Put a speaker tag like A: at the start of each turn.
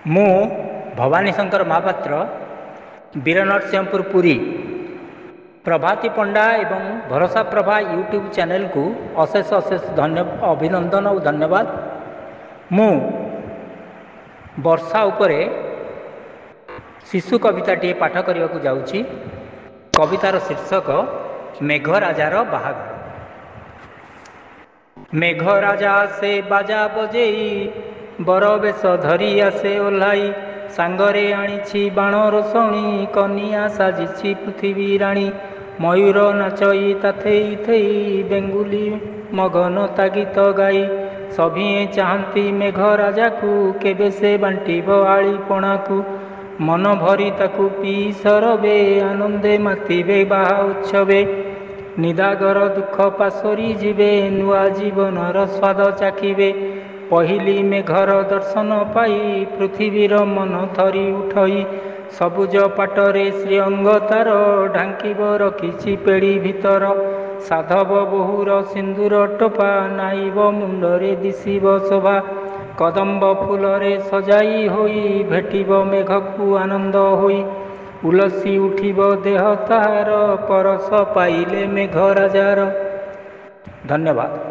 A: ମୁଁ ଭବାନୀ ଶଙ୍କର ମହାପାତ୍ର ବୀରନରସିଂହପୁର ପୁରୀ ପ୍ରଭାତୀ ପଣ୍ଡା ଏବଂ ଭରସା ପ୍ରଭା ୟୁଟ୍ୟୁବ୍ ଚ୍ୟାନେଲକୁ ଅଶେଷ ଅଶେଷ ଅଭିନନ୍ଦନ ଓ ଧନ୍ୟବାଦ। ମୁଁ ବର୍ଷା ଉପରେ ଶିଶୁ କବିତାଟିଏ ପାଠ କରିବାକୁ ଯାଉଛି। କବିତାର ଶୀର୍ଷକ ମେଘରାଜାର ବାହାଘର। ମେଘରାଜା ଆସେ ବାଜା ବଜେଇ, ବରବେଶ ଧରି ଆସେ ଓହ୍ଲାଇ, ସାଙ୍ଗରେ ଆଣିଛି ବାଣ ରୋଷଣୀ, କନିଆ ସାଜିଛି ପୃଥିବୀ ରାଣୀ। ମୟୂର ନାଚଇ ତାଥେଇ ଥେଇ, ବେଙ୍ଗୁଲି ମଗନ ତା ଗୀତ ଗାଇ, ସଭିଏଁ ଚାହାନ୍ତି ମେଘରାଜାକୁ, କେବେ ସେ ବାଣ୍ଟିବ ଆଳିପଣାକୁ। ମନ ଭରି ତାକୁ ପିଇ ସରବେ, ଆନନ୍ଦେ ମାତିବେ ବାହା ଉତ୍ସବେ। ନିଦାଗର ଦୁଃଖ ପାଶୋରି ଯିବେ, ନୂଆ ଜୀବନର ସ୍ୱାଦ ଚାଖିବେ। ପହିଲି ମେଘର ଦର୍ଶନ ପାଇ, ପୃଥିବୀର ମନ ଥରି ଉଠଇ, ସବୁଜ ପାଟରେ ଶ୍ରୀଅଙ୍ଗ ତାର, ଢାଙ୍କିବ ରଖିଛି ପେଡ଼ି ଭିତର। ସାଧବ ବୋହୂର ସିନ୍ଦୁର ଟୋପା, ନାଇବ ମୁଣ୍ଡରେ ଦିଶିବ ଶୋଭା। କଦମ୍ବ ଫୁଲରେ ସଜାଇ ହୋଇ, ଭେଟିବ ମେଘକୁ ଆନନ୍ଦ ହୋଇ। ଉଲସି ଉଠିବ ଦେହ ତାହାର, ପରଶ ପାଇଲେ ମେଘରାଜାର। ଧନ୍ୟବାଦ।